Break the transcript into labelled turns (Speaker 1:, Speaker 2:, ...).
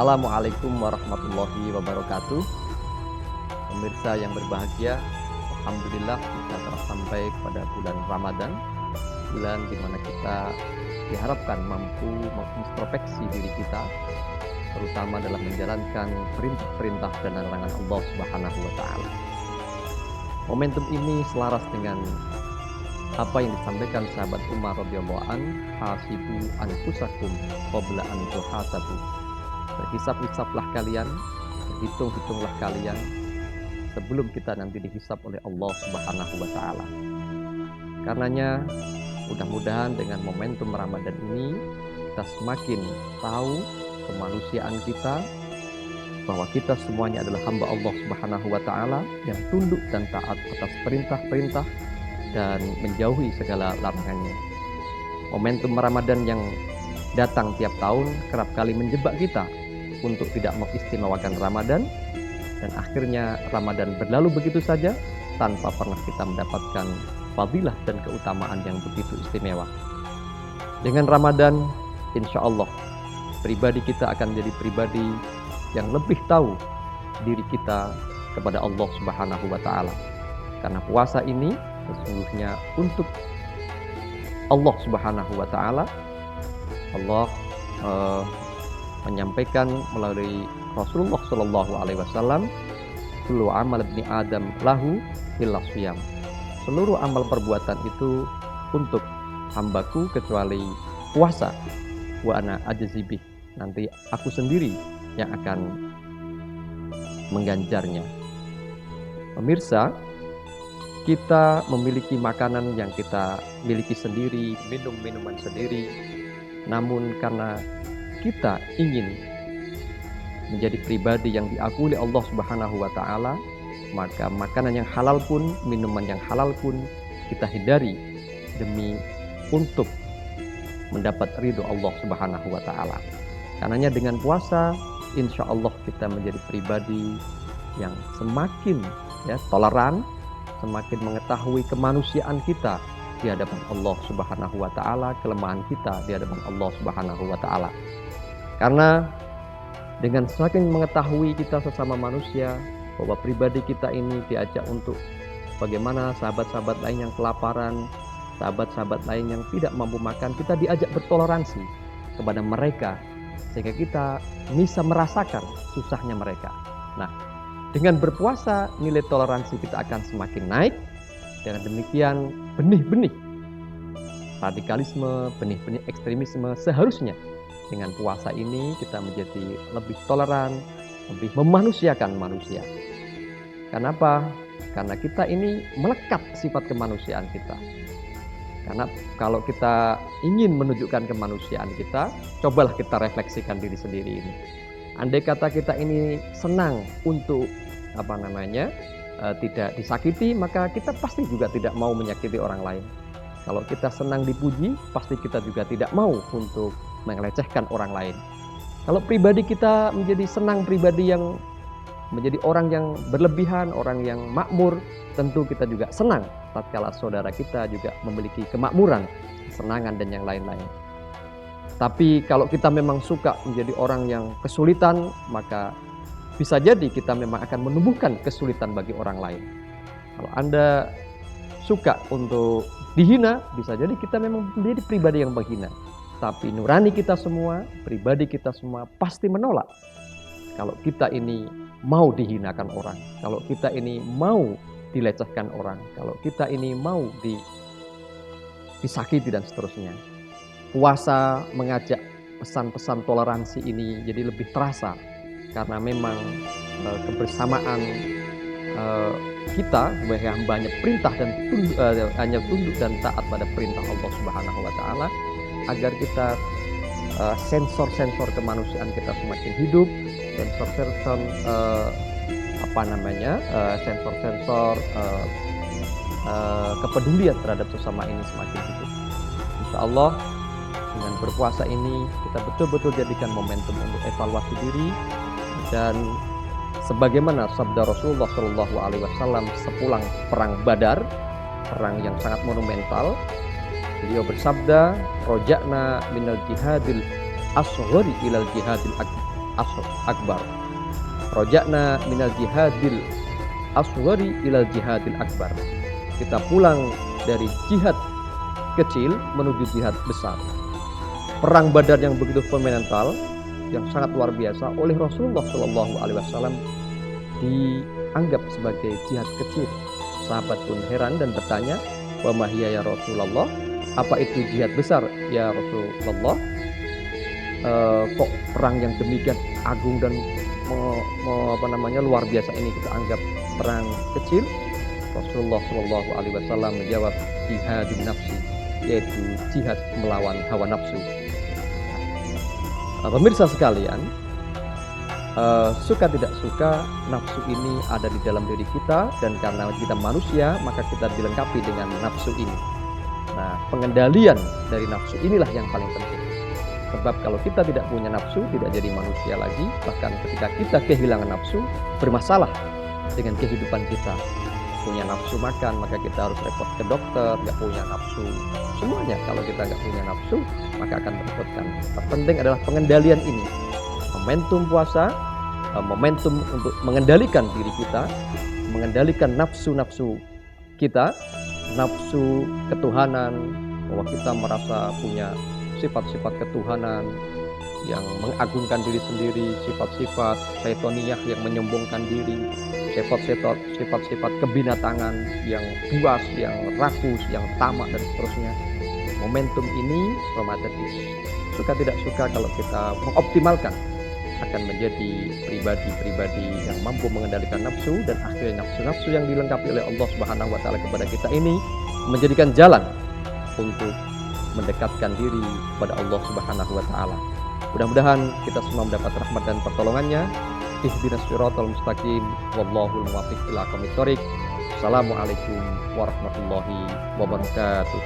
Speaker 1: Assalamualaikum warahmatullahi wabarakatuh. Pemirsa yang berbahagia, alhamdulillah kita telah sampai kepada bulan Ramadan, bulan di mana kita diharapkan mampu mengintrospeksi diri kita, terutama dalam menjalankan perintah-perintah dan larangan Allah Subhanahu wa taala. Momentum ini selaras dengan apa yang disampaikan sahabat Umar radhiyallahu an, hasibu anfusakum qabla an tuhasabu. Berhisab-hisablah kalian, berhitung-hitunglah kalian sebelum kita nanti dihisab oleh Allah Subhanahu wa taala. Karenanya mudah-mudahan dengan momentum Ramadan ini kita semakin tahu kemanusiaan kita, bahwa kita semuanya adalah hamba Allah Subhanahu wa taala yang tunduk dan taat atas perintah-perintah dan menjauhi segala larangannya. Momentum Ramadan yang datang tiap tahun kerap kali menjebak kita untuk tidak mengistimewakan Ramadan, dan akhirnya Ramadan berlalu begitu saja tanpa pernah kita mendapatkan fadilah dan keutamaan yang begitu istimewa. Dengan Ramadan, insya Allah pribadi kita akan menjadi pribadi yang lebih tahu diri kita kepada Allah Subhanahu wa taala. Karena puasa ini sesungguhnya untuk Allah Subhanahu wa taala. Allah menyampaikan melalui Rasulullah Shallallahu alaihi wasallam, "Kullu amal ibni Adam lahu illa shiyam." Seluruh amal perbuatan itu untuk hambaku kecuali puasa. Wa ana ajzibih. Nanti aku sendiri yang akan mengganjarnya. Pemirsa, kita memiliki makanan yang kita miliki sendiri, minum minuman sendiri. Namun karena kita ingin menjadi pribadi yang diakui oleh Allah Subhanahu wa taala, maka makanan yang halal pun, minuman yang halal pun kita hindari demi untuk mendapat ridho Allah Subhanahu wa taala. Karenanya dengan puasa, insya Allah kita menjadi pribadi yang semakin toleran, semakin mengetahui kemanusiaan kita di hadapan Allah Subhanahu wa taala, kelemahan kita di hadapan Allah Subhanahu wa taala. Karena dengan semakin mengetahui kita sesama manusia, bahwa pribadi kita ini diajak untuk bagaimana sahabat-sahabat lain yang kelaparan, sahabat-sahabat lain yang tidak mampu makan, kita diajak bertoleransi kepada mereka sehingga kita bisa merasakan susahnya mereka. Nah, dengan berpuasa nilai toleransi kita akan semakin naik. Dengan demikian benih-benih radikalisme, benih-benih ekstremisme seharusnya dengan puasa ini kita menjadi lebih toleran, lebih memanusiakan manusia. Kenapa? Karena kita ini melekat sifat kemanusiaan kita. Karena kalau kita ingin menunjukkan kemanusiaan kita, cobalah kita refleksikan diri sendiri ini. Andai kata kita ini senang untuk tidak disakiti, maka kita pasti juga tidak mau menyakiti orang lain. Kalau kita senang dipuji, pasti kita juga tidak mau untuk melecehkan orang lain. Kalau pribadi kita menjadi senang pribadi yang menjadi orang yang berlebihan, orang yang makmur, tentu kita juga senang tatkala saudara kita juga memiliki kemakmuran, kesenangan dan yang lain-lain. Tapi kalau kita memang suka menjadi orang yang kesulitan, maka bisa jadi kita memang akan menumbuhkan kesulitan bagi orang lain. Kalau Anda suka untuk dihina, bisa jadi kita memang menjadi pribadi yang menghina. Tapi nurani kita semua, pribadi kita semua pasti menolak kalau kita ini mau dihinakan orang, kalau kita ini mau dilecehkan orang, kalau kita ini mau disakiti dan seterusnya. Puasa mengajak pesan-pesan toleransi ini jadi lebih terasa karena memang kebersamaan kita sebagai hambanya perintah dan hanya tunduk dan taat pada perintah Allah Subhanahu wa taala, agar kita sensor-sensor kemanusiaan kita semakin hidup, sensor-sensor kepedulian terhadap sesama ini semakin hidup. Insya Allah dengan berpuasa ini kita betul-betul jadikan momentum untuk evaluasi diri, dan sebagaimana sabda Rasulullah Shallallahu alaihi wasallam sepulang perang Badar, perang yang sangat monumental, beliau bersabda, "Roja'na minal jihadil asghari ilal jihadil akbar." akbar. Roja'na minal jihadil asghari ilal jihadil akbar. Kita pulang dari jihad kecil menuju jihad besar. Perang Badar yang begitu fundamental, yang sangat luar biasa oleh Rasulullah Shallallahu Alaihi Wasallam dianggap sebagai jihad kecil. Sahabat pun heran dan bertanya, wa mahiya ya Rasulullah, apa itu jihad besar ya Rasulullah? Kok perang yang demikian agung dan luar biasa ini kita anggap perang kecil? Rasulullah Shallallahu Alaihi Wasallam menjawab, jihadun nafsi, yaitu jihad melawan hawa nafsu. Pemirsa sekalian, suka tidak suka nafsu ini ada di dalam diri kita, dan karena kita manusia maka kita dilengkapi dengan nafsu ini. Nah, pengendalian dari nafsu inilah yang paling penting. Sebab kalau kita tidak punya nafsu, tidak jadi manusia lagi. Bahkan ketika kita kehilangan nafsu, bermasalah dengan kehidupan kita. Punya nafsu makan, maka kita harus repot ke dokter. Nggak punya nafsu semuanya, kalau kita nggak punya nafsu, maka akan merepotkan. Terpenting adalah pengendalian ini. Momentum puasa, momentum untuk mengendalikan diri kita, mengendalikan nafsu-nafsu kita, nafsu ketuhanan, bahwa kita merasa punya sifat-sifat ketuhanan yang mengagungkan diri sendiri, sifat-sifat syaitoniyah yang menyombongkan diri, sifat-sifat kebinatangan yang buas, yang rakus, yang tamak, dan seterusnya. Momentum ini Ramadan ini, suka tidak suka kalau kita mengoptimalkan, akan menjadi pribadi-pribadi yang mampu mengendalikan nafsu, dan akhirnya nafsu-nafsu yang dilengkapi oleh Allah Subhanahu wa taala kepada kita ini menjadikan jalan untuk mendekatkan diri kepada Allah Subhanahu wa taala. Mudah-mudahan kita semua mendapat rahmat dan pertolongannya. Ihdinas siratal mustaqim, wallahul muwaffiq ila aqwamit thoriq. Assalamualaikum warahmatullahi wabarakatuh.